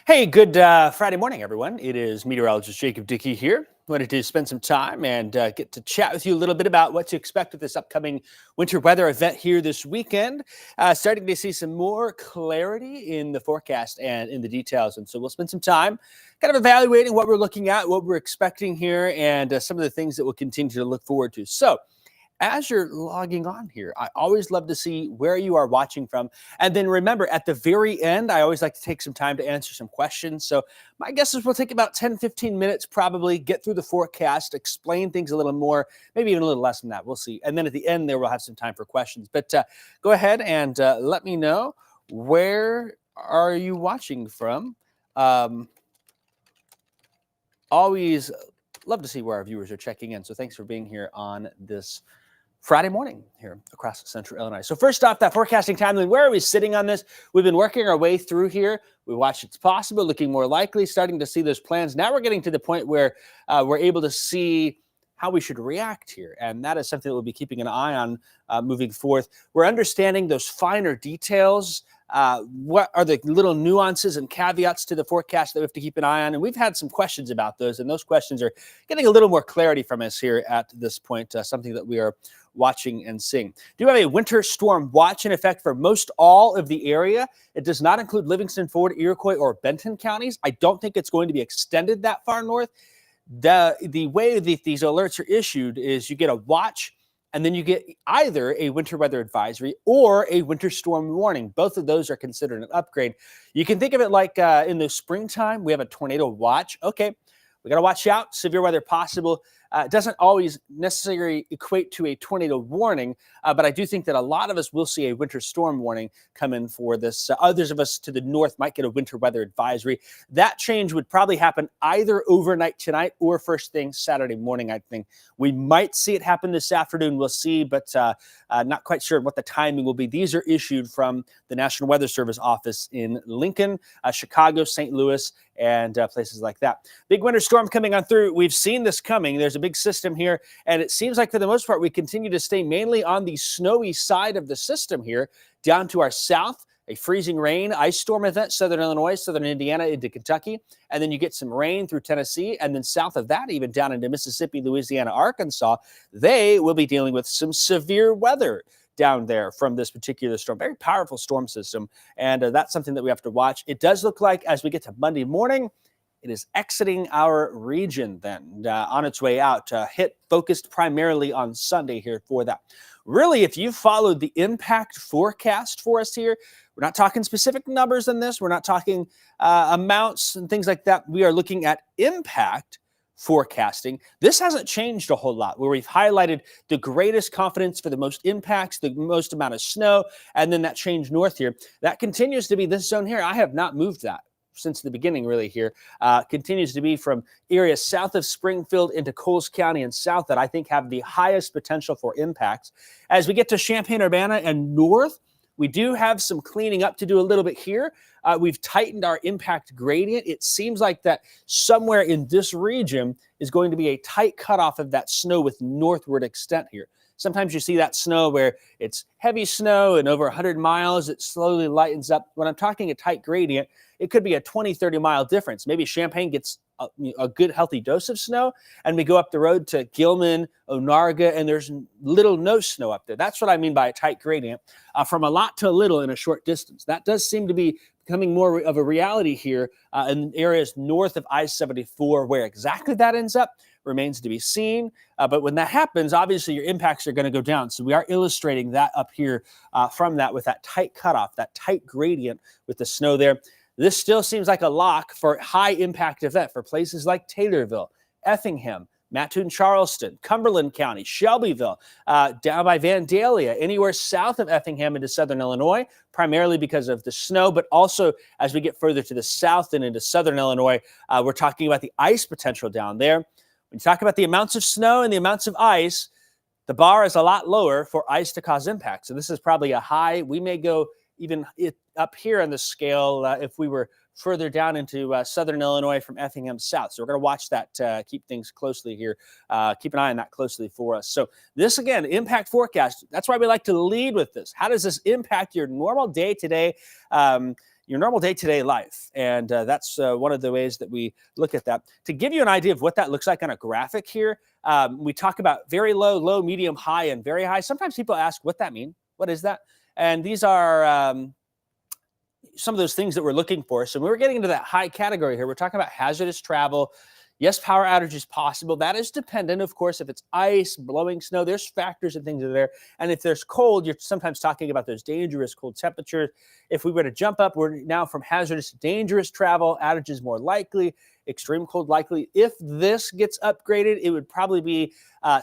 Hey, good Friday morning, everyone. It is meteorologist Jacob Dickey here. Wanted to spend some time and get to chat with you a little bit about what to expect with this upcoming winter weather event here this weekend. Starting to see some more clarity in the forecast and in the details. And so we'll spend some time kind of evaluating what we're looking at, what we're expecting here, and some of the things that we'll continue to look forward to. So, as you're logging on here, I always love to see where you are watching from. And then remember, at the very end, I always like to take some time to answer some questions. So my guess is we'll take about 10, 15 minutes, probably get through the forecast, explain things a little more, maybe even a little less than that. We'll see. And then at the end there, we'll have some time for questions. But go ahead and let me know, where are you watching from? Always love to see where our viewers are checking in. So thanks for being here on this Friday morning here across central Illinois. So first off, that forecasting timeline, where are we sitting on this? We've been working our way through here. We watched it's possible, looking more likely, starting to see those plans. Now we're getting to the point where we're able to see how we should react here. And that is something that we'll be keeping an eye on moving forth. We're understanding those finer details. What are the little nuances and caveats to the forecast that we have to keep an eye on? And we've had some questions about those, and those questions are getting a little more clarity from us here at this point, something that we are watching and seeing. Do have a winter storm watch in effect for most all of the area. It does not include Livingston, Ford, Iroquois, or Benton counties. I don't think it's going to be extended that far north. The way that these alerts are issued is you get a watch, and then you get either a winter weather advisory or a winter storm warning. Both of those are considered an upgrade. You can think of it like in the springtime, we have a tornado watch. Okay, we got to watch out. Severe weather possible. It doesn't always necessarily equate to a tornado warning, but I do think that a lot of us will see a winter storm warning come in for this. Others of us to the north might get a winter weather advisory. That change would probably happen either overnight tonight or first thing Saturday morning, I think. We might see it happen this afternoon. We'll see, but not quite sure what the timing will be. These are issued from the National Weather Service office in Lincoln, Chicago, St. Louis, and places like that. Big winter storm coming on through. We've seen this coming. There's a big system here, and it seems like for the most part we continue to stay mainly on the snowy side of the system here, down to our south. A freezing rain ice storm event, southern Illinois, southern Indiana into Kentucky, and then you get some rain through Tennessee, and then south of that, even down into Mississippi, Louisiana, Arkansas. They will be dealing with some severe weather down there from this particular storm. Very powerful storm system, and that's something that we have to watch. It does look like as we get to Monday morning, it is exiting our region then, on its way out, hit focused primarily on Sunday here for that. Really, if you followed the impact forecast for us here, we're not talking specific numbers in this. We're not talking amounts and things like that. We are looking at impact forecasting. This hasn't changed a whole lot, where we've highlighted the greatest confidence for the most impacts, the most amount of snow, and then that change north here. That continues to be this zone here. I have not moved that since the beginning, really, here. Continues to be from areas south of Springfield into Coles County and south that I think have the highest potential for impacts. As we get to Champaign-Urbana and north, we do have some cleaning up to do a little bit here. We've tightened our impact gradient. It seems like that somewhere in this region is going to be a tight cutoff of that snow with northward extent here. Sometimes you see that snow where it's heavy snow and over 100 miles, it slowly lightens up. When I'm talking a tight gradient, it could be a 20, 30 mile difference. Maybe Champaign gets a good healthy dose of snow, and we go up the road to Gilman, Onarga, and there's little no snow up there. That's what I mean by a tight gradient, from a lot to a little in a short distance. That does seem to be becoming more of a reality here in areas north of I-74. Where exactly that ends up remains to be seen. But when that happens, obviously your impacts are going to go down. So we are illustrating that up here from that with that tight cutoff, that tight gradient with the snow there. This still seems like a lock for high impact event for places like Taylorville, Effingham, Mattoon, Charleston, Cumberland County, Shelbyville, down by Vandalia, anywhere south of Effingham into southern Illinois, primarily because of the snow, but also as we get further to the south and into southern Illinois, we're talking about the ice potential down there. When you talk about the amounts of snow and the amounts of ice, the bar is a lot lower for ice to cause impact. So this is probably a high. We may go even up here on the scale if we were further down into southern Illinois from Effingham south. So we're going to watch that, keep things closely here, keep an eye on that closely for us. So this, again, impact forecast, that's why we like to lead with this. How does this impact your normal day-to-day your normal day-to-day life. And that's one of the ways that we look at that. To give you an idea of what that looks like on a graphic here, we talk about very low, low, medium, high, and very high. Sometimes people ask what that means. What is that? And these are some of those things that we're looking for. So when we're getting into that high category here, we're talking about hazardous travel. Yes, power outage is possible. That is dependent, of course, if it's ice, blowing snow, there's factors and things that are there. And if there's cold, you're sometimes talking about those dangerous cold temperatures. If we were to jump up, we're now from hazardous to dangerous travel, outages more likely, extreme cold likely. If this gets upgraded, it would probably be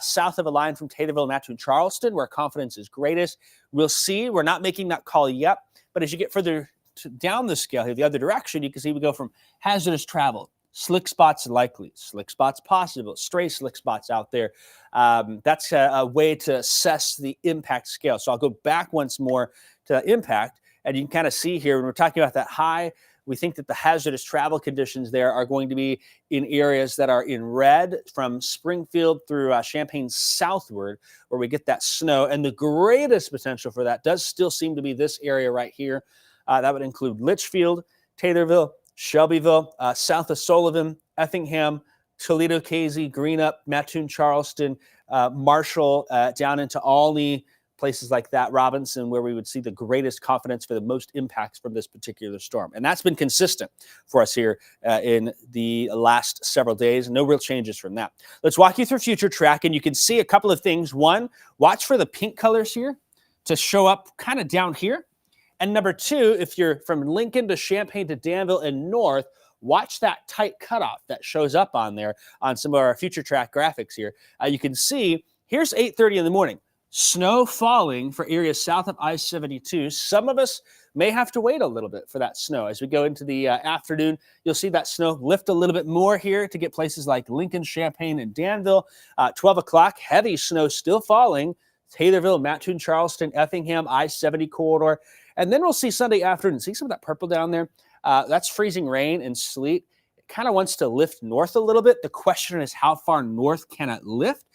south of a line from Taylorville, Mattoon, Charleston, where confidence is greatest. We'll see. We're not making that call yet. But as you get further down the scale here, the other direction, you can see we go from hazardous travel, slick spots likely, slick spots possible, stray slick spots out there. That's a way to assess the impact scale. So I'll go back once more to impact, and you can kind of see here when we're talking about that high, we think that the hazardous travel conditions there are going to be in areas that are in red from Springfield through Champaign southward, where we get that snow. And the greatest potential for that does still seem to be this area right here. That would include Litchfield, Taylorville, Shelbyville, south of Sullivan, Effingham, Toledo, Casey, Greenup, Mattoon, Charleston, Marshall, down into Olney, places like that, Robinson, where we would see the greatest confidence for the most impacts from this particular storm. And that's been consistent for us here in the last several days. No real changes from that. Let's walk you through future track, and you can see a couple of things. One, watch for the pink colors here to show up kind of down here. And number two, if you're from Lincoln to Champaign to Danville and north, watch that tight cutoff that shows up on there on some of our future track graphics here. You can see here's 8:30 in the morning. Snow falling for areas south of I-72. Some of us may have to wait a little bit for that snow. As we go into the afternoon, you'll see that snow lift a little bit more here to get places like Lincoln, Champaign, and Danville. 12 o'clock, heavy snow still falling. Taylorville, Mattoon, Charleston, Effingham, I-70 corridor. And then we'll see Sunday afternoon. See some of that purple down there? That's freezing rain and sleet. It kind of wants to lift north a little bit. The question is, how far north can it lift?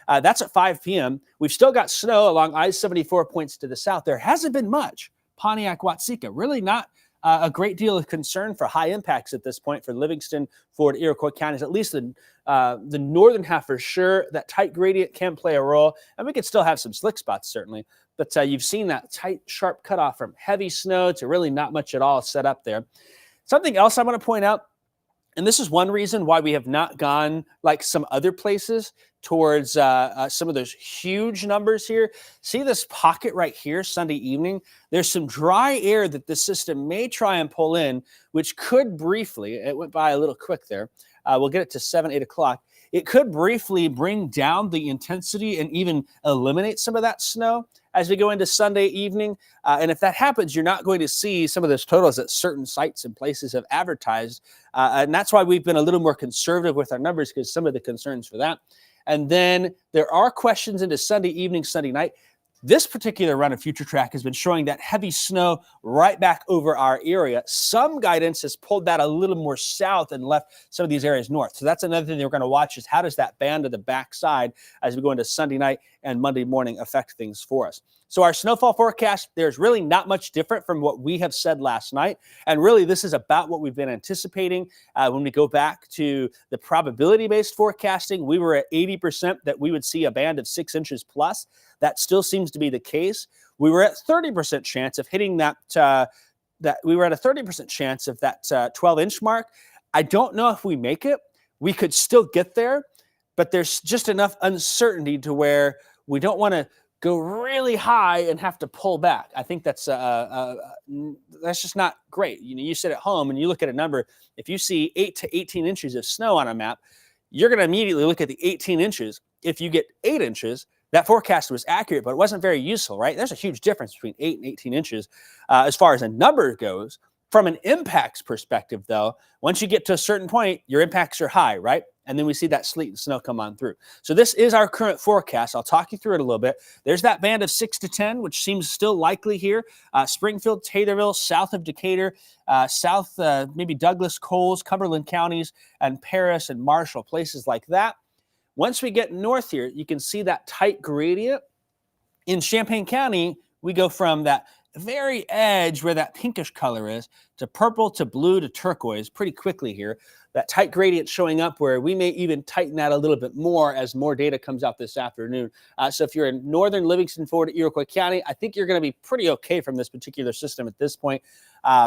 That's at 5 p.m. We've still got snow along I-74 points to the south. There hasn't been much. Pontiac, Watseka, really not a great deal of concern for high impacts at this point for Livingston, Ford, Iroquois counties, at least the northern half for sure. That tight gradient can play a role, and we could still have some slick spots, certainly. But you've seen that tight, sharp cutoff from heavy snow to really not much at all set up there. Something else I want to point out, and this is one reason why we have not gone like some other places towards some of those huge numbers here. See this pocket right here Sunday evening? There's some dry air that the system may try and pull in, which could briefly, it went by a little quick there, we'll get it to 7, 8 o'clock. It could briefly bring down the intensity and even eliminate some of that snow as we go into Sunday evening. And if that happens, you're not going to see some of those totals that certain sites and places have advertised. And that's why we've been a little more conservative with our numbers, because some of the concerns for that. And then there are questions into Sunday evening, Sunday night. This particular run of Future Track has been showing that heavy snow right back over our area. Some guidance has pulled that a little more south and left some of these areas north. So that's another thing that we're going to watch, is how does that band to the backside as we go into Sunday night and Monday morning affect things for us. So our snowfall forecast, there's really not much different from what we have said last night. And really, this is about what we've been anticipating. When we go back to the probability-based forecasting, we were at 80% that we would see a band of 6 inches plus. That still seems to be the case. We were at 30% chance of hitting that. We were at a 30% chance of that 12-inch mark. I don't know if we make it. We could still get there, but there's just enough uncertainty to where we don't want to go really high and have to pull back. I think that's just not great. You know, you sit at home and you look at a number. If you see 8 to 18 inches of snow on a map, you're going to immediately look at the 18 inches. If you get 8 inches, that forecast was accurate, but it wasn't very useful, right? There's a huge difference between 8 and 18 inches as far as a number goes. From an impacts perspective, though, once you get to a certain point, your impacts are high, right? And then we see that sleet and snow come on through. So this is our current forecast. I'll talk you through it a little bit. There's that band of 6 to 10, which seems still likely here. Springfield, Taylorville, south of Decatur, south maybe Douglas, Coles, Cumberland counties, and Paris and Marshall, places like that. Once we get north here, you can see that tight gradient. In Champaign County, we go from that very edge where that pinkish color is to purple to blue to turquoise pretty quickly here. That tight gradient showing up where we may even tighten that a little bit more as more data comes out this afternoon. So if you're in northern Livingston, Florida, Iroquois County, I think you're going to be pretty okay from this particular system at this point.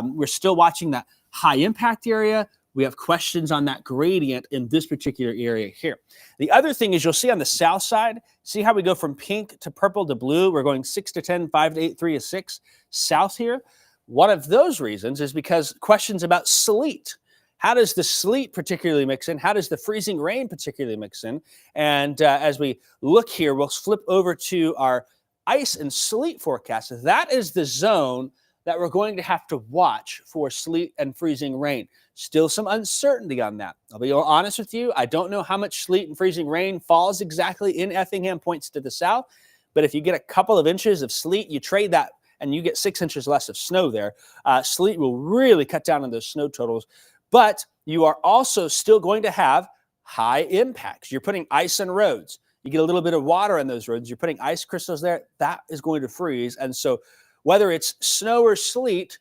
We're still watching that high impact area. We have questions on that gradient in this particular area here. The other thing is you'll see on the south side, see how we go from pink to purple to blue. We're going 6 to 10, 5 to 8, 3 to 6 south here. One of those reasons is because questions about sleet. How does the sleet particularly mix in? How does the freezing rain particularly mix in? And as we look here, we'll flip over to our ice and sleet forecast. That is the zone that we're going to have to watch for sleet and freezing rain. Still some uncertainty on that. I'll be honest with you. I don't know how much sleet and freezing rain falls exactly in Effingham Points to the south, but if you get a couple of inches of sleet, you trade that and you get 6 inches less of snow there. Sleet will really cut down on those snow totals, but you are also still going to have high impacts. You're putting ice on roads. You get a little bit of water on those roads. You're putting ice crystals there. That is going to freeze. And so whether it's snow or sleet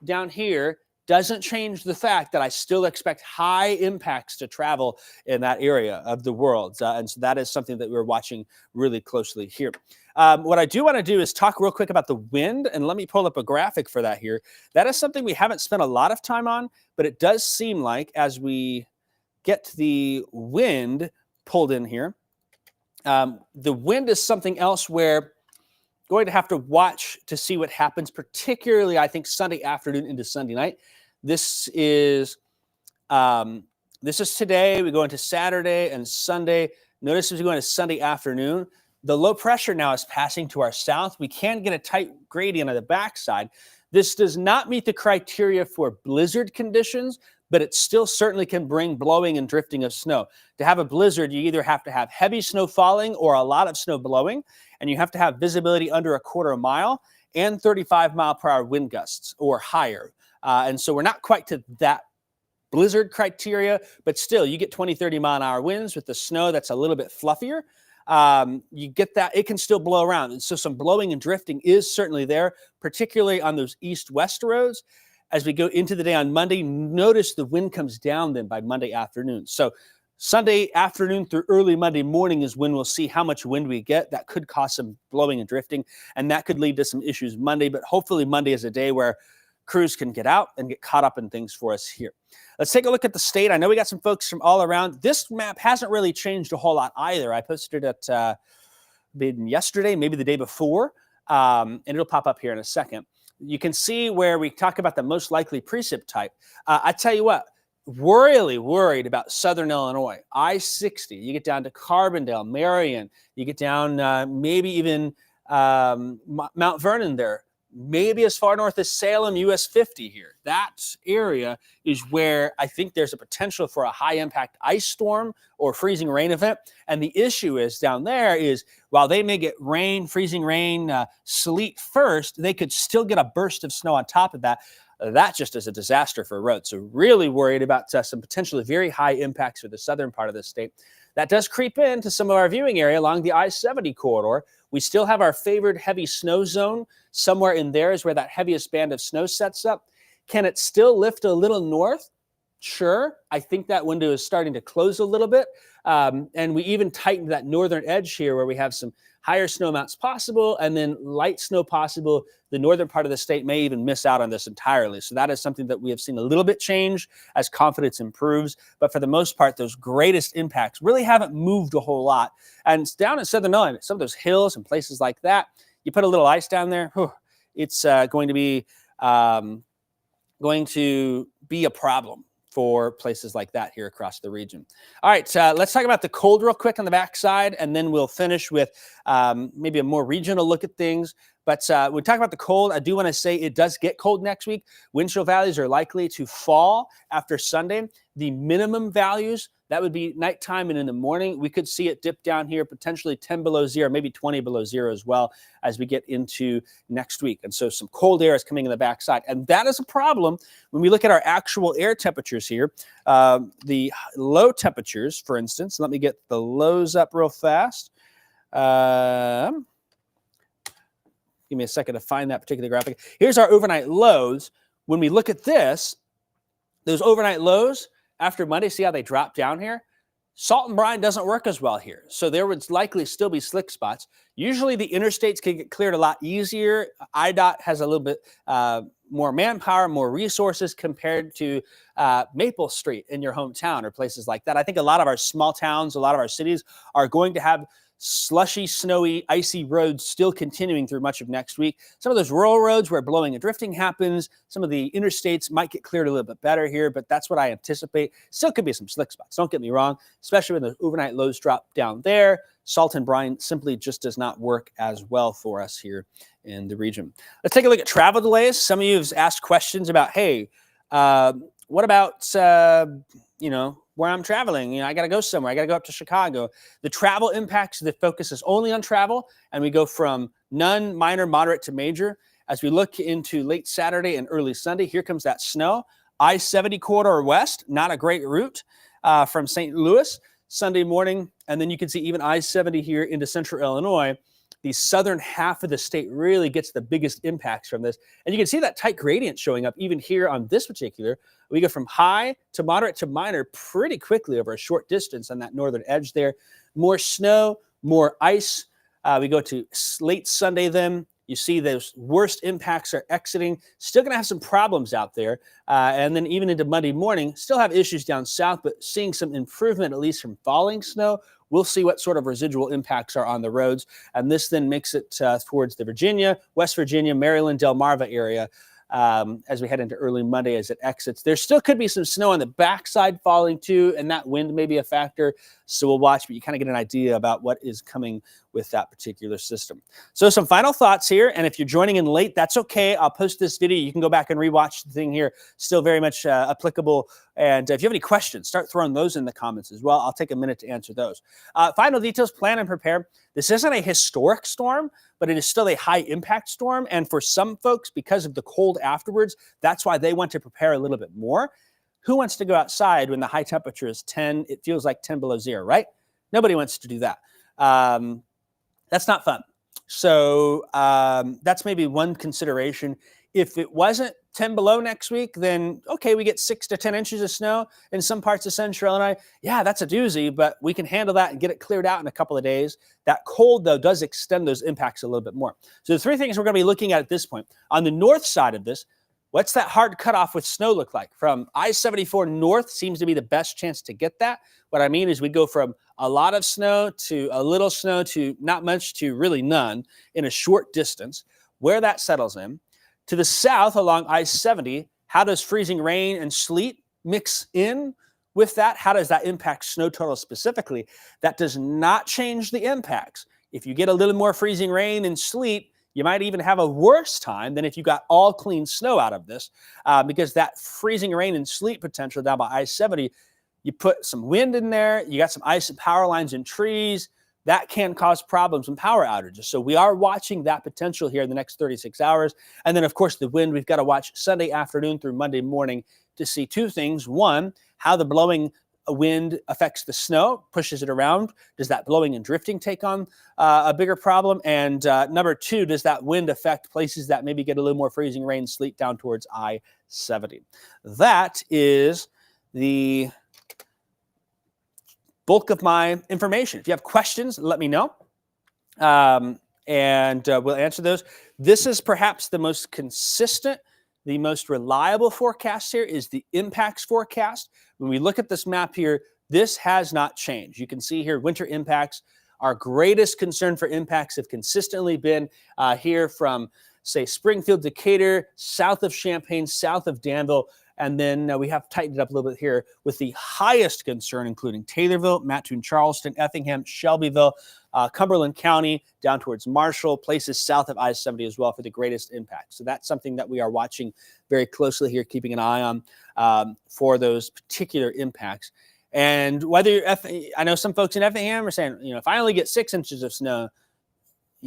down here doesn't change the fact that I still expect high impacts to travel in that area of the world. And so that is something that we're watching really closely here. What I do want to do is talk real quick about the wind, and let me pull up a graphic for that here. That is something we haven't spent a lot of time on, but it does seem like as we get the wind pulled in here, the wind is something else where going to have to watch to see what happens, particularly, I think, Sunday afternoon into Sunday night. This is today. We go into Saturday and Sunday. Notice as we go into Sunday afternoon, the low pressure now is passing to our south. We can get a tight gradient on the backside. This does not meet the criteria for blizzard conditions, but it still certainly can bring blowing and drifting of snow. To have a blizzard, you either have to have heavy snow falling or a lot of snow blowing, and you have to have visibility under a quarter mile and 35-mile-per-hour wind gusts or higher. And so we're not quite to that blizzard criteria, but still you get 20, 30-mile-an-hour winds with the snow that's a little bit fluffier. You get that, it can still blow around. And so some blowing and drifting is certainly there, particularly on those east-west roads. As we go into the day on Monday, notice the wind comes down then by Monday afternoon. So Sunday afternoon through early Monday morning is when we'll see how much wind we get. That could cause some blowing and drifting, and that could lead to some issues Monday. But hopefully Monday is a day where crews can get out and get caught up in things for us here. Let's take a look at the state. I know we got some folks from all around. This map hasn't really changed a whole lot either. I posted it yesterday, maybe the day before, and it'll pop up here in a second. You can see where we talk about the most likely precip type. I tell you what, really worried about Southern Illinois. I-60, you get down to Carbondale, Marion, you get down maybe even Mount Vernon there, maybe as far north as Salem, US 50 here. That area is where I think there's a potential for a high impact ice storm or freezing rain event. And the issue is down there is while they may get rain, freezing rain, sleet first, they could still get a burst of snow on top of that. That just is a disaster for roads. So really worried about some potentially very high impacts for the southern part of the state. That does creep into some of our viewing area along the I-70 corridor. We still have our favored heavy snow zone. Somewhere in there is where that heaviest band of snow sets up. Can it still lift a little north? Sure. I think that window is starting to close a little bit. And we even tightened that northern edge here where we have some higher snow amounts possible and then light snow possible. The northern part of the state may even miss out on this entirely. So that is something that we have seen a little bit change as confidence improves. But for the most part, those greatest impacts really haven't moved a whole lot. And it's down in Southern Illinois, some of those hills and places like that, you put a little ice down there, it's going to be a problem for places like that here across the region. All right, let's talk about the cold real quick on the backside, and then we'll finish with maybe a more regional look at things. But when we talk about the cold, I do want to say it does get cold next week. Wind chill values are likely to fall after Sunday. The minimum values, that would be nighttime and in the morning. We could see it dip down here, potentially 10 below zero, maybe 20 below zero as well as we get into next week. And so some cold air is coming in the backside. And that is a problem when we look at our actual air temperatures here. The low temperatures, for instance, let me get the lows up real fast. Give me a second to find that particular graphic. Here's our overnight lows. When we look at this, those overnight lows after Monday, see how they drop down here? Salt and brine doesn't work as well here. So there would likely still be slick spots. Usually the interstates can get cleared a lot easier. IDOT has a little bit more manpower, more resources compared to Maple Street in your hometown or places like that. I think a lot of our small towns, a lot of our cities are going to have slushy, snowy, icy roads still continuing through much of next week. Some of those rural roads where blowing and drifting happens, some of the interstates might get cleared a little bit better here, but that's what I anticipate. Still could be some slick spots, don't get me wrong, especially when the overnight lows drop down there. Salt and brine simply just does not work as well for us here in the region. Let's take a look at travel delays. Some of you have asked questions about, hey, what about, where I'm traveling? I got to go somewhere. I got to go up to Chicago. The travel impacts, the focus is only on travel, and we go from none, minor, moderate to major. As we look into late Saturday and early Sunday, here comes that snow. I-70 corridor west, not a great route from St. Louis Sunday morning. And then you can see even I-70 here into central Illinois. The southern half of the state really gets the biggest impacts from this. And you can see that tight gradient showing up even here on this particular. We go from high to moderate to minor pretty quickly over a short distance on that northern edge there. More snow, more ice. We go to late Sunday then. You see those worst impacts are exiting. Still going to have some problems out there. And then even into Monday morning, still have issues down south, but seeing some improvement, at least from falling snow. We'll see what sort of residual impacts are on the roads. And this then makes it towards the Virginia, West Virginia, Maryland, Delmarva area as we head into early Monday as it exits. There still could be some snow on the backside falling too, and that wind may be a factor. So we'll watch, but you kind of get an idea about what is coming with that particular system. So some final thoughts here, and if you're joining in late, that's okay. I'll post this video. You can go back and rewatch the thing here. Still very much applicable. And if you have any questions, start throwing those in the comments as well. I'll take a minute to answer those. Final details, plan and prepare. This isn't a historic storm, but it is still a high impact storm. And for some folks, because of the cold afterwards, that's why they want to prepare a little bit more. Who wants to go outside when the high temperature is 10? It feels like 10 below zero, right? Nobody wants to do that. That's not fun. So that's maybe one consideration. If it wasn't 10 below next week, then okay, we get 6 to 10 inches of snow in some parts of central Illinois. Yeah, that's a doozy, but we can handle that and get it cleared out in a couple of days. That cold, though, does extend those impacts a little bit more. So the three things we're going to be looking at this point. On the north side of this, what's that hard cutoff with snow look like? From I-74 north seems to be the best chance to get that. What I mean is we go from a lot of snow to a little snow to not much to really none in a short distance. Where that settles in. To the south along I-70, how does freezing rain and sleet mix in with that? How does that impact snow total specifically? That does not change the impacts. If you get a little more freezing rain and sleet, you might even have a worse time than if you got all clean snow out of this because that freezing rain and sleet potential down by I-70, you put some wind in there, you got some ice and power lines and trees, that can cause problems and power outages. So we are watching that potential here in the next 36 hours. And then, of course, the wind, we've got to watch Sunday afternoon through Monday morning to see two things. One, how the blowing wind affects the snow, pushes it around. Does that blowing and drifting take on a bigger problem? And number two, does that wind affect places that maybe get a little more freezing rain, sleet down towards I-70? That is the bulk of my information. If you have questions, let me know, and we'll answer those. This is perhaps the most consistent, the most reliable forecast here is the impacts forecast. When we look at this map here, this has not changed. You can see here winter impacts. Our greatest concern for impacts have consistently been here from, say, Springfield, Decatur, south of Champaign, south of Danville. And then we have tightened it up a little bit here with the highest concern, including Taylorville, Mattoon, Charleston, Effingham, Shelbyville, Cumberland County, down towards Marshall, places south of I-70 as well for the greatest impact. So that's something that we are watching very closely here, keeping an eye on for those particular impacts. And whether I know some folks in Effingham are saying, if I only get 6 inches of snow,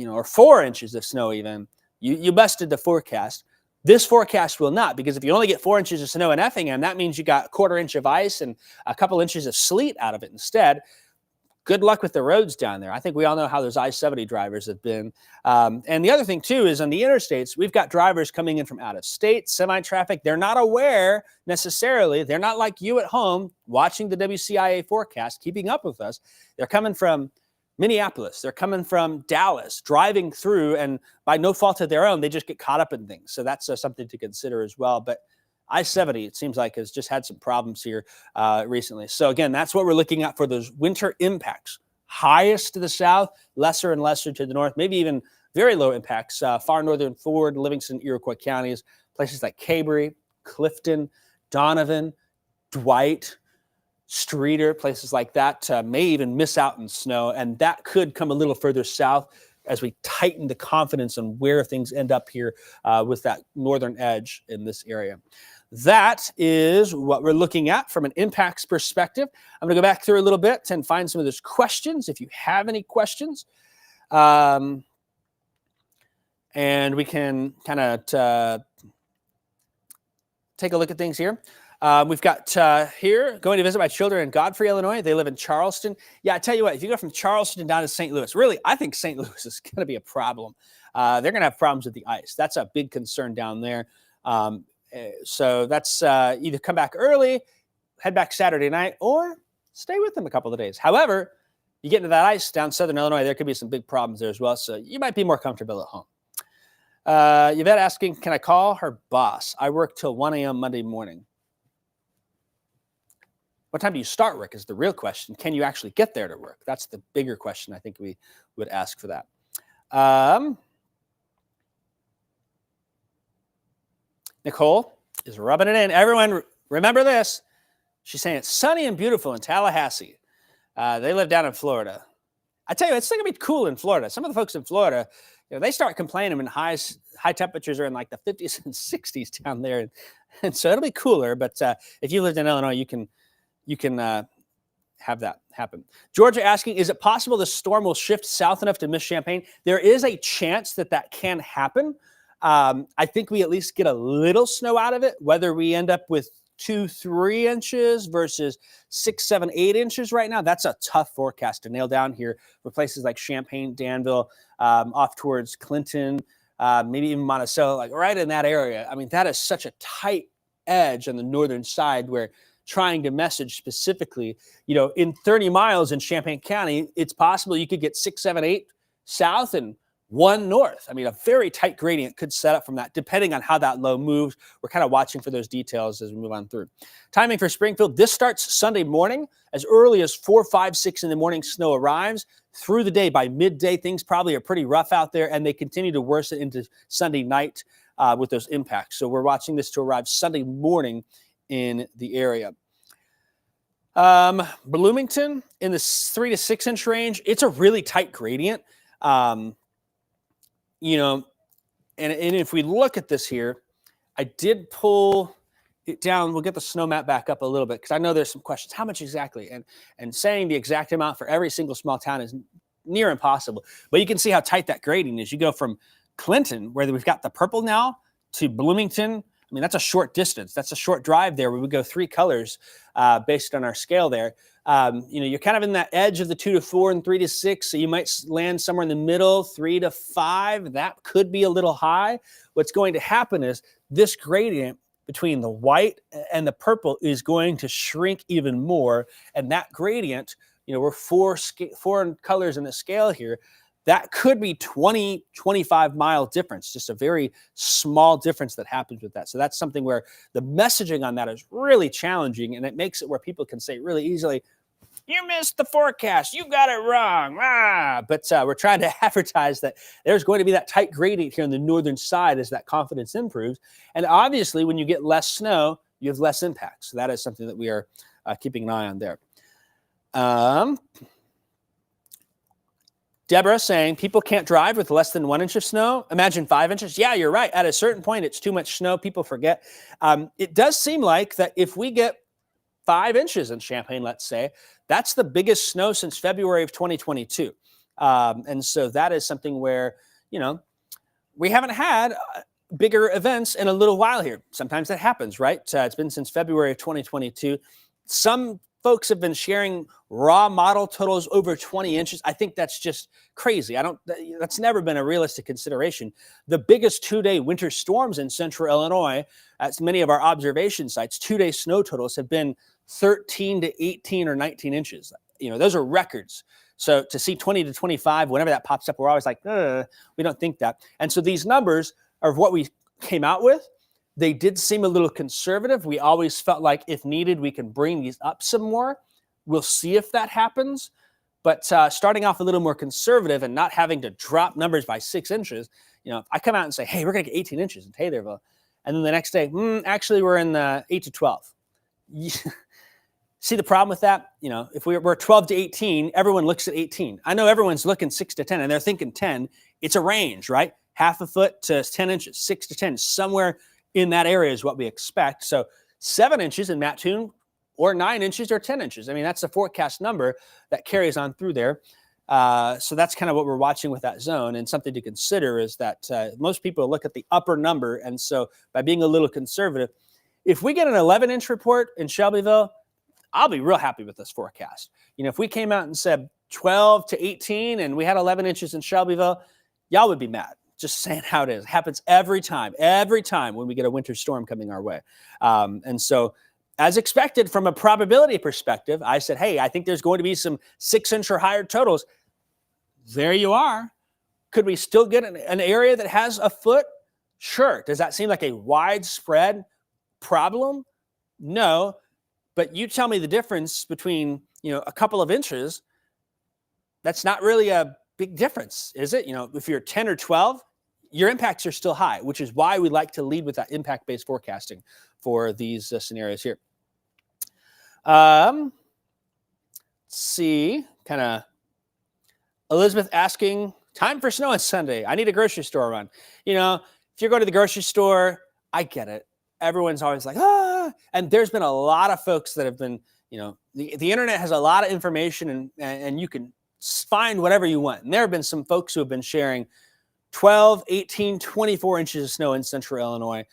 or 4 inches of snow even, you busted the forecast. This forecast will not, because if you only get 4 inches of snow in Effingham, that means you got a 1/4 inch of ice and a couple inches of sleet out of it instead. good luck with the roads down there. I think we all know how those I-70 drivers have been. And the other thing, too, is on the interstates, we've got drivers coming in from out of state, semi-traffic. They're not aware necessarily. They're not like you at home watching the WCIA forecast, keeping up with us. They're coming from Minneapolis. They're coming from Dallas, driving through, and by no fault of their own, they just get caught up in things. So that's something to consider as well. But I-70, it seems like, has just had some problems here recently. So again, that's what we're looking at for those winter impacts. Highest to the south, lesser and lesser to the north, maybe even very low impacts, far northern Ford, Livingston, Iroquois counties, places like Cabery, Clifton, Donovan, Dwight, Streeter, places like that may even miss out in snow. And that could come a little further south as we tighten the confidence on where things end up here with that northern edge in this area. That is what we're looking at from an impacts perspective. I'm going to go back through a little bit and find some of those questions if you have any questions. And we can kind of take a look at things here. We've got here, going to visit my children in Godfrey, Illinois. They live in Charleston. Yeah, I tell you what, if you go from Charleston down to St. Louis, really, I think St. Louis is going to be a problem. They're going to have problems with the ice. That's a big concern down there. So that's either come back early, head back Saturday night, or stay with them a couple of days. However, you get into that ice down southern Illinois, there could be some big problems there as well. So you might be more comfortable at home. Yvette asking, can I call her boss? I work till 1 a.m. Monday morning. What time do you start work is the real question. Can you actually get there to work? That's the bigger question I think we would ask for that. Nicole is rubbing it in. Everyone, remember this. She's saying it's sunny and beautiful in Tallahassee. They live down in Florida. I tell you, it's going to be cool in Florida. Some of the folks in Florida, they start complaining when high temperatures are in like the 50s and 60s down there. And so it'll be cooler. But if you lived in Illinois, you can have that happen. Georgia asking, is it possible the storm will shift south enough to miss Champaign? There is a chance that can happen. I think we at least get a little snow out of it, whether we end up with 2-3 inches versus 6, 7, 8 inches right now. That's a tough forecast to nail down here for places like Champaign, Danville, off towards Clinton, maybe even Monticello, like right in that area. I mean, that is such a tight edge on the northern side where trying to message specifically, in 30 miles in Champaign County, it's possible you could get 6, 7, 8 south and 1 north. I mean, a very tight gradient could set up from that, depending on how that low moves. We're kind of watching for those details as we move on through. Timing for Springfield, this starts Sunday morning. As early as 4, 5, 6 in the morning, snow arrives. Through the day, by midday, things probably are pretty rough out there, and they continue to worsen into Sunday night with those impacts. So we're watching this to arrive Sunday morning in the area. Bloomington in the 3 to 6 inch range, it's a really tight gradient. And if we look at this here, I did pull it down. We'll get the snow map back up a little bit because I know there's some questions. How much exactly? And saying the exact amount for every single small town is near impossible. But you can see how tight that gradient is. You go from Clinton, where we've got the purple now, to Bloomington. I mean, that's a short distance. That's a short drive there where we go 3 colors based on our scale there. You're kind of in that edge of the 2 to 4 and 3 to 6. So you might land somewhere in the middle, 3 to 5. That could be a little high. What's going to happen is this gradient between the white and the purple is going to shrink even more. And that gradient, we're 4 colors in the scale here. That could be 20, 25 mile difference, just a very small difference that happens with that. So that's something where the messaging on that is really challenging, and it makes it where people can say really easily, you missed the forecast, you got it wrong. But we're trying to advertise that there's going to be that tight gradient here on the northern side as that confidence improves. And obviously, when you get less snow, you have less impact. So that is something that we are keeping an eye on there. Deborah saying people can't drive with less than 1 inch of snow. Imagine 5 inches. Yeah, you're right. At a certain point, it's too much snow. People forget. It does seem like that if we get 5 inches in Champaign, let's say, that's the biggest snow since February of 2022. And so that is something where, we haven't had bigger events in a little while here. Sometimes that happens, right? It's been since February of 2022. Some folks have been sharing raw model totals over 20 inches. I think that's just crazy. That's never been a realistic consideration. The biggest 2-day winter storms in central Illinois, at many of our observation sites, 2-day snow totals have been 13 to 18 or 19 inches. Those are records. So to see 20 to 25, whenever that pops up, we're always like, we don't think that. And so these numbers are what we came out with. They did seem a little conservative. We always felt like if needed, we can bring these up some more. We'll see if that happens. But starting off a little more conservative and not having to drop numbers by 6 inches, if I come out and say, hey, we're going to get 18 inches in Taylorville, and then the next day, actually, we're in the 8 to 12. See the problem with that? If we're 12 to 18, everyone looks at 18. I know everyone's looking 6 to 10, and they're thinking 10. It's a range, right? Half a foot to 10 inches, 6 to 10, somewhere in that area is what we expect. So 7 inches in Mattoon, or 9 inches or 10 inches. I mean, that's the forecast number that carries on through there. So that's kind of what we're watching with that zone. And something to consider is that most people look at the upper number. And so by being a little conservative, if we get an 11-inch report in Shelbyville, I'll be real happy with this forecast. If we came out and said 12 to 18 and we had 11 inches in Shelbyville, y'all would be mad. Just saying how it is. It happens every time when we get a winter storm coming our way. And so as expected from a probability perspective, I said, hey, I think there's going to be some 6-inch or higher totals. There you are. Could we still get an area that has a foot? Sure. Does that seem like a widespread problem? No. But you tell me the difference between, a couple of inches. That's not really a big difference, is it? If you're 10 or 12, your impacts are still high, which is why we like to lead with that impact-based forecasting for these scenarios here. Let's see, kind of Elizabeth asking, time for snow on Sunday. I need a grocery store run. If you're going to the grocery store, I get it. Everyone's always like, and there's been a lot of folks that have been, the internet has a lot of information and you can find whatever you want. And there have been some folks who have been sharing 12, 18, 24 inches of snow in central Illinois.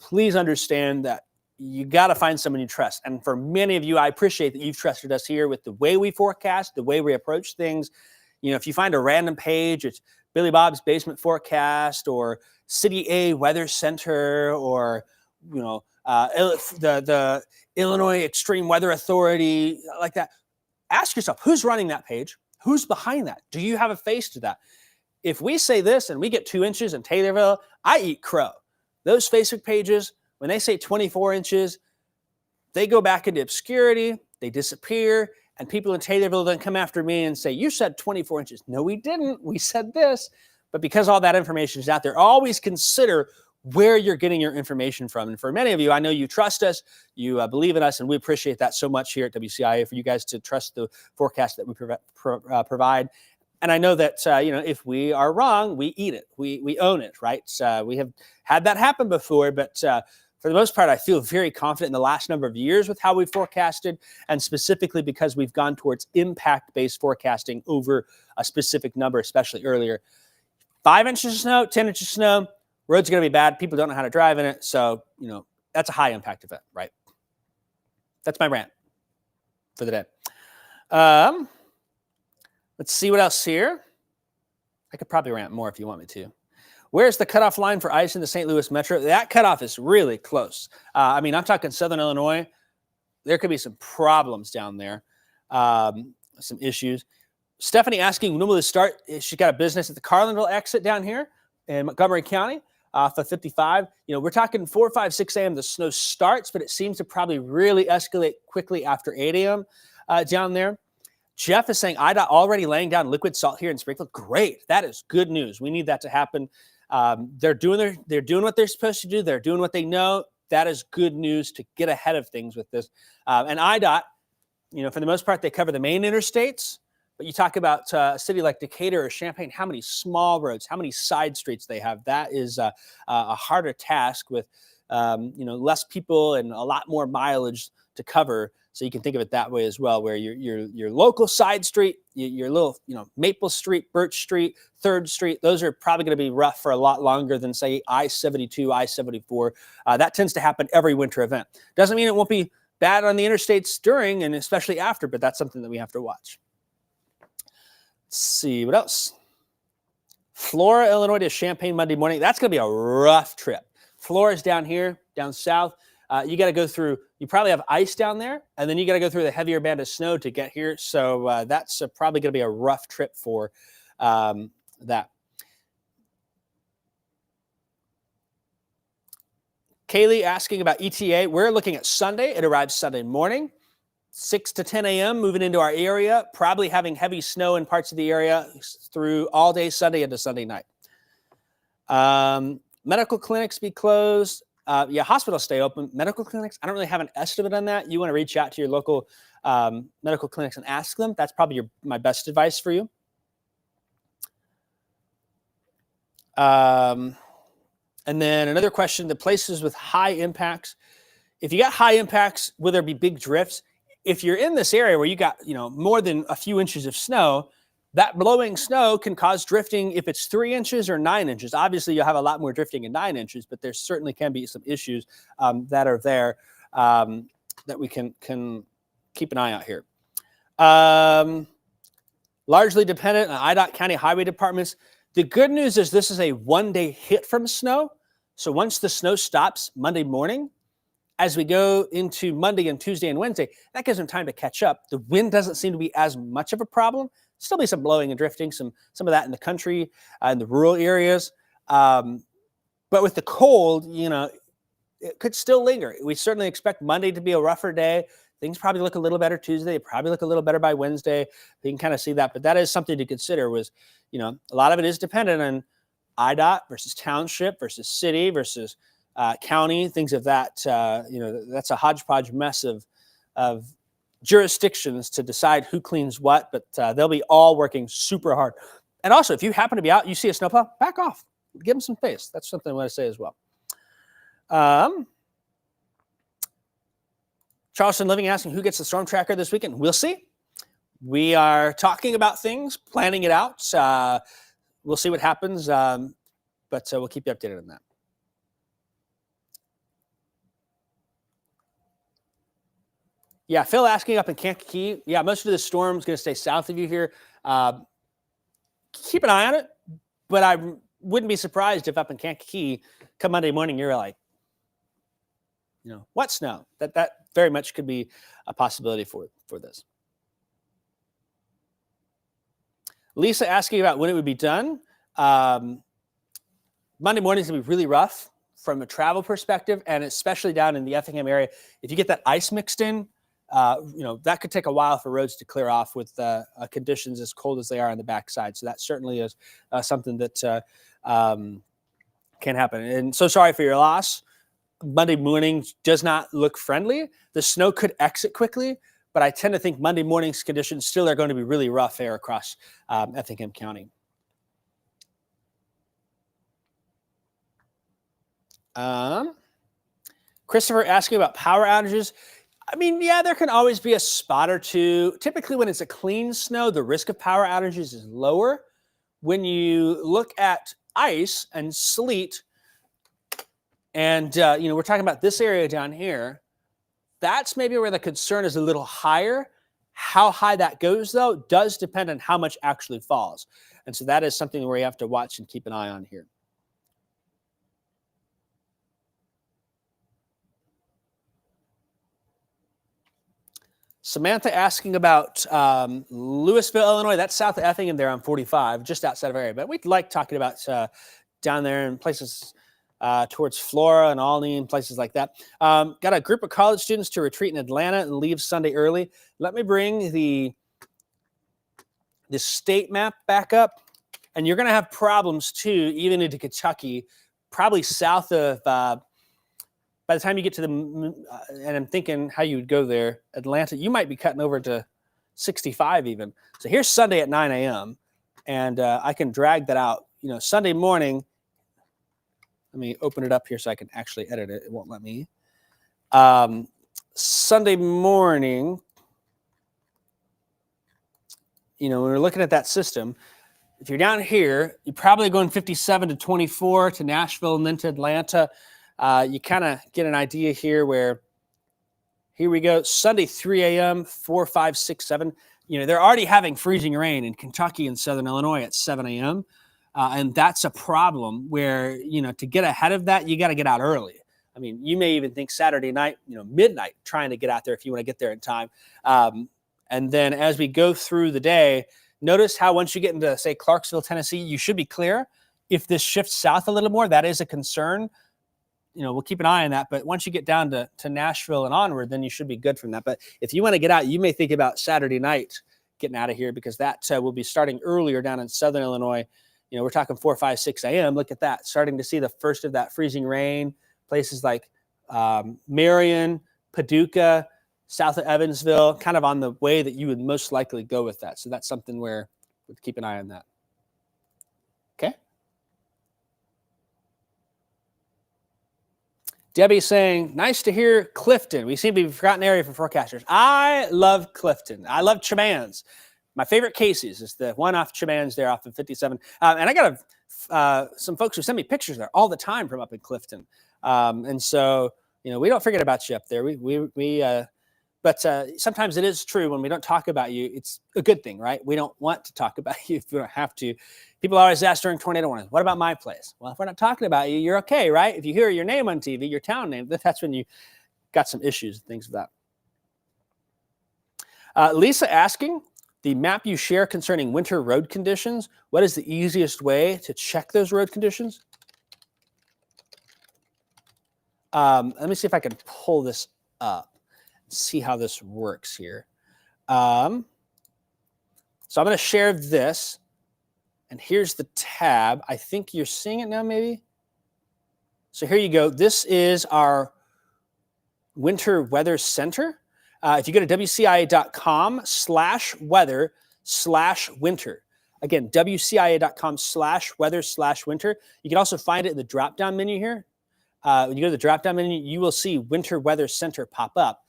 Please understand that you got to find someone you trust. And for many of you, I appreciate that you've trusted us here with the way we forecast, the way we approach things. If you find a random page, it's Billy Bob's Basement Forecast or City A Weather Center or, the Illinois Extreme Weather Authority, like that. Ask yourself, who's running that page? Who's behind that? Do you have a face to that? If we say this and we get 2 inches in Taylorville, I eat crow. Those Facebook pages, when they say 24 inches, they go back into obscurity, they disappear, and people in Taylorville then come after me and say, you said 24 inches. No, we didn't. We said this. But because all that information is out there, always consider where you're getting your information from. And for many of you, I know you trust us, you believe in us, and we appreciate that so much here at WCIA for you guys to trust the forecast that we provide. And I know that, if we are wrong, we eat it. We own it, right? We have had that happen before, but for the most part, I feel very confident in the last number of years with how we've forecasted, and specifically because we've gone towards impact-based forecasting over a specific number, especially earlier. 5 inches of snow, 10 inches of snow, road's going to be bad. People don't know how to drive in it. So, that's a high impact event, right? That's my rant for the day. Let's see what else here. I could probably rant more if you want me to. Where's the cutoff line for ice in the St. Louis metro? That cutoff is really close. I'm talking Southern Illinois. There could be some problems down there, some issues. Stephanie asking, when will this start? She's got a business at the Carlinville exit down here in Montgomery County off of 55. We're talking 4, 5, 6 a.m. The snow starts, but it seems to probably really escalate quickly after 8 a.m. Down there. Jeff is saying, IDOT already laying down liquid salt here in Springfield. Great. That is good news. We need that to happen. They're doing what they're supposed to do. They're doing what they know. That is good news to get ahead of things with this. And IDOT, for the most part, they cover the main interstates. But you talk about a city like Decatur or Champaign, how many small roads, how many side streets they have. That is a harder task with, less people and a lot more mileage to cover. So you can think of it that way as well, where your local side street, your little, Maple Street, Birch Street, 3rd Street, those are probably going to be rough for a lot longer than, say, I-72, I-74. That tends to happen every winter event. Doesn't mean it won't be bad on the interstates during and especially after, but that's something that we have to watch. Let's see, what else? Flora, Illinois to Champaign Monday morning. That's going to be a rough trip. Flora's down here, down south. You got to go through, you probably have ice down there, and then you got to go through the heavier band of snow to get here. So that's probably going to be a rough trip for that. Kaylee asking about ETA. We're looking at Sunday. It arrives Sunday morning, 6 to 10 a.m., moving into our area, probably having heavy snow in parts of the area through all day Sunday into Sunday night. Medical clinics be closed. Hospitals stay open. Medical clinics, I don't really have an estimate on that. You want to reach out to your local medical clinics and ask them. That's probably my best advice for you. And then another question, the places with high impacts. If you got high impacts, will there be big drifts? If you're in this area where you got, more than a few inches of snow, that blowing snow can cause drifting if it's 3 inches or 9 inches. Obviously, you'll have a lot more drifting in 9 inches, but there certainly can be some issues that are there that we can keep an eye out here. Largely dependent on IDOT County Highway Departments. The good news is this is a one-day hit from snow. So once the snow stops Monday morning, as we go into Monday and Tuesday and Wednesday, that gives them time to catch up. The wind doesn't seem to be as much of a problem. Still be some blowing and drifting, some of that in the country, in the rural areas. But with the cold, it could still linger. We certainly expect Monday to be a rougher day. Things probably look a little better Tuesday. Probably look a little better by Wednesday. You can kind of see that. But that is something to consider was, a lot of it is dependent on IDOT versus township versus city versus county, things of that. That's a hodgepodge mess of jurisdictions to decide who cleans what, but they'll be all working super hard. And also, if you happen to be out, you see a snowplow, back off. Give them some space. That's something I want to say as well. Charleston Living asking who gets the storm tracker this weekend. We'll see. We are talking about things, planning it out. We'll see what happens, but we'll keep you updated on that. Yeah, Phil asking up in Kankakee. Yeah, most of the storm is going to stay south of you here. Keep an eye on it, but I wouldn't be surprised if up in Kankakee, come Monday morning, you're like, what snow? That very much could be a possibility for this. Lisa asking about when it would be done. Monday morning is going to be really rough from a travel perspective, and especially down in the Effingham area. If you get that ice mixed in, that could take a while for roads to clear off with conditions as cold as they are on the backside. So that certainly is something that can happen. And so sorry for your loss. Monday morning does not look friendly. The snow could exit quickly, but I tend to think Monday morning's conditions still are going to be really rough there across Effingham County. Christopher asking about power outages. I mean, yeah, there can always be a spot or two. Typically, when it's a clean snow, the risk of power outages is lower. When you look at ice and sleet, and we're talking about this area down here, that's maybe where the concern is a little higher. How high that goes, though, does depend on how much actually falls. And so that is something where you have to watch and keep an eye on here. Samantha asking about Louisville, Illinois. That's south of Effingham there on 45, just outside of area. But we'd like talking about down there in places towards Flora and Albany and places like that. Got a group of college students to retreat in Atlanta and leave Sunday early. Let me bring the state map back up. And you're going to have problems, too, even into Kentucky, probably south of by the time you get to the, and I'm thinking how you would go there, Atlanta, you might be cutting over to 65 even. So here's Sunday at 9 a.m. And I can drag that out. Sunday morning, let me open it up here so I can actually edit it. It won't let me. Sunday morning, when we're looking at that system, if you're down here, you're probably going 57 to 24 to Nashville and then to Atlanta. You kind of get an idea here where Here we go. Sunday, 3 a.m., 4, 5, 6, 7. They're already having freezing rain in Kentucky and Southern Illinois at 7 a.m. And that's a problem where, to get ahead of that, you got to get out early. I mean, you may even think Saturday night, midnight, trying to get out there if you want to get there in time. And then as we go through the day, notice how once you get into, say, Clarksville, Tennessee, you should be clear. If this shifts south a little more, that is a concern. We'll keep an eye on that. But once you get down to Nashville and onward, then you should be good from that. But if you want to get out, you may think about Saturday night getting out of here, because that will be starting earlier down in Southern Illinois. We're talking 4, 5, 6 a.m. Look at that. Starting to see the first of that freezing rain. Places like Marion, Paducah, south of Evansville, kind of on the way that you would most likely go with that. So that's something where we'll keep an eye on that. Okay. Debbie's saying, nice to hear Clifton. We seem to be a forgotten area for forecasters. I love Clifton. I love Chemans. My favorite Casey's is the one off Chemans there off of 57. And I got some folks who send me pictures there all the time from up in Clifton. And so, we don't forget about you up there. But sometimes it is true when we don't talk about you. It's a good thing, right? We don't want to talk about you if we don't have to. People always ask during tornado warnings, what about my place? Well, if we're not talking about you, you're okay, right? If you hear your name on TV, your town name, that's when you got some issues and things of that. Lisa asking, the map you share concerning winter road conditions, what is the easiest way to check those road conditions? Let me see if I can pull this up, see how this works here. So I'm going to share this, and here's the tab. I think you're seeing it now, maybe. So here you go. This is our Winter Weather Center. If you go to wcia.com/weather/winter, again, wcia.com/weather/winter. You can also find it in the drop-down menu here. When you go to the drop-down menu, you will see Winter Weather Center pop up.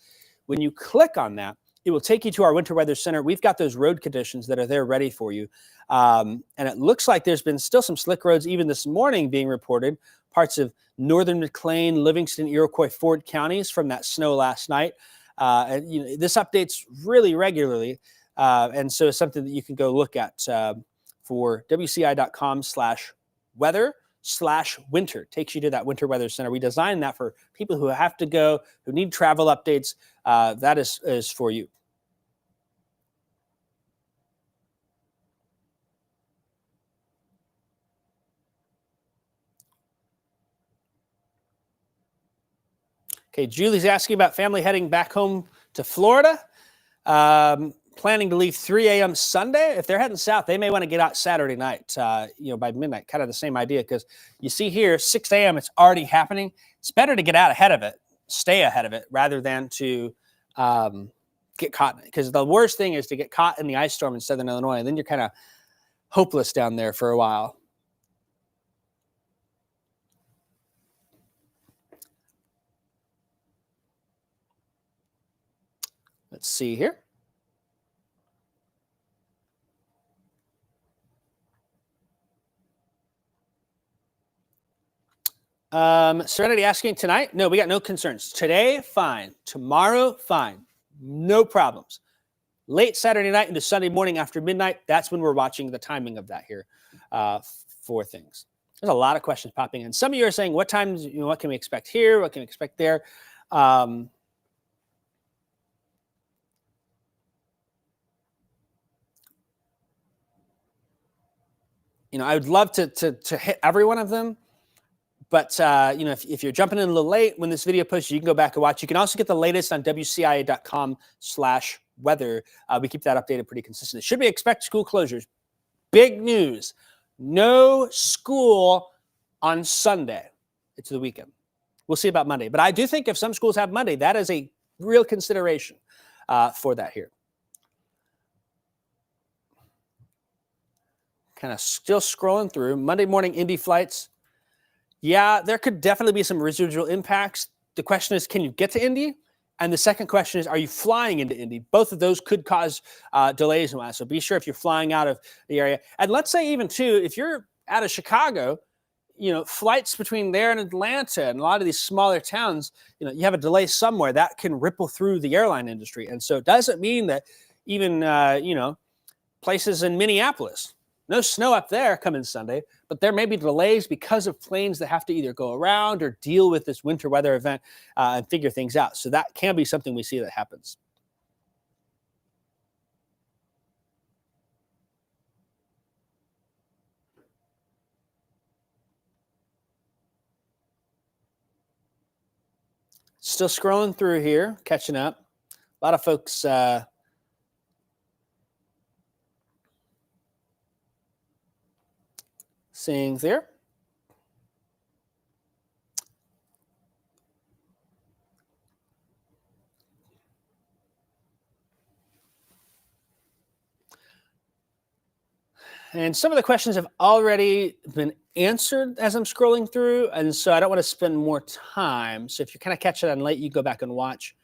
When you click on that, it will take you to our Winter Weather Center. We've got those road conditions that are there ready for you. And it looks like there's been still some slick roads even this morning being reported. Parts of northern McLean, Livingston, Iroquois, Ford counties from that snow last night. And this updates really regularly. And so it's something that you can go look at for wci.com/weather/winter. Takes you to that Winter Weather Center. We designed that for people who have to go, who need travel updates. That is for you. Okay, Julie's asking about family heading back home to Florida. Planning to leave 3 a.m. Sunday. If they're heading south, they may want to get out Saturday night, by midnight. Kind of the same idea, because you see here, 6 a.m., it's already happening. It's better to get out ahead of it, stay ahead of it, rather than to get caught. Because the worst thing is to get caught in the ice storm in Southern Illinois, and then you're kind of hopeless down there for a while. Let's see here. Serenity asking tonight. No, we got no concerns. Today, fine. Tomorrow, fine. No problems. Late Saturday night into Sunday morning after midnight, that's when we're watching the timing of that here for things. There's a lot of questions popping in. Some of you are saying, what times, what can we expect here? What can we expect there? I would love to hit every one of them. But, if you're jumping in a little late when this video posts, you can go back and watch. You can also get the latest on wcia.com/weather. We keep that updated pretty consistently. Should we expect school closures? Big news. No school on Sunday. It's the weekend. We'll see about Monday. But I do think if some schools have Monday, that is a real consideration for that here. Kind of still scrolling through. Monday morning Indy flights. Yeah, there could definitely be some residual impacts. The question is, can you get to Indy? And the second question is, are you flying into Indy? Both of those could cause delays and whatnot. So be sure if you're flying out of the area. And let's say even, too, if you're out of Chicago, flights between there and Atlanta and a lot of these smaller towns, you have a delay somewhere that can ripple through the airline industry. And so it doesn't mean that even, places in Minneapolis, no snow up there coming Sunday, but there may be delays because of planes that have to either go around or deal with this winter weather event and figure things out. So that can be something we see that happens. Still scrolling through here, catching up. A lot of folks seeing there. And some of the questions have already been answered as I'm scrolling through. And so I don't want to spend more time. So if you're kind of catching on late, you go back and watch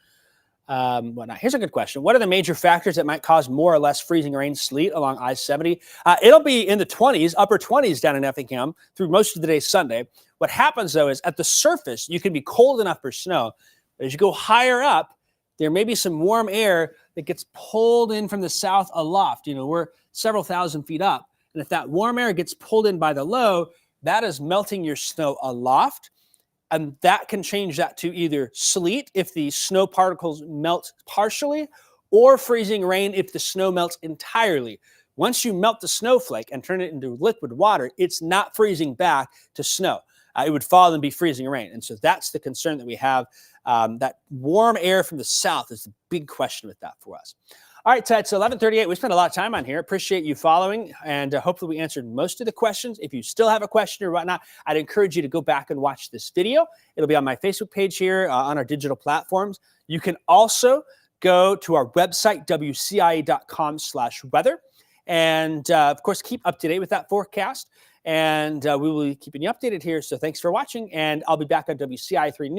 whatnot. Here's a good question. What are the major factors that might cause more or less freezing rain, sleet along I-70? It'll be in the 20s, upper 20s down in Effingham through most of the day Sunday. What happens, though, is at the surface, you can be cold enough for snow. But as you go higher up, there may be some warm air that gets pulled in from the south aloft. We're several thousand feet up. And if that warm air gets pulled in by the low, that is melting your snow aloft. And that can change that to either sleet if the snow particles melt partially, or freezing rain if the snow melts entirely. Once you melt the snowflake and turn it into liquid water, it's not freezing back to snow. It would fall and be freezing rain. And so that's the concern that we have. That warm air from the south is the big question with that for us. All right, Ted, so 11:38, we spent a lot of time on here. Appreciate you following, and hopefully we answered most of the questions. If you still have a question or whatnot, I'd encourage you to go back and watch this video. It'll be on my Facebook page here on our digital platforms. You can also go to our website, wcia.com/weather, and of course, keep up to date with that forecast, and we will be keeping you updated here. So thanks for watching, and I'll be back on WCI 3 News.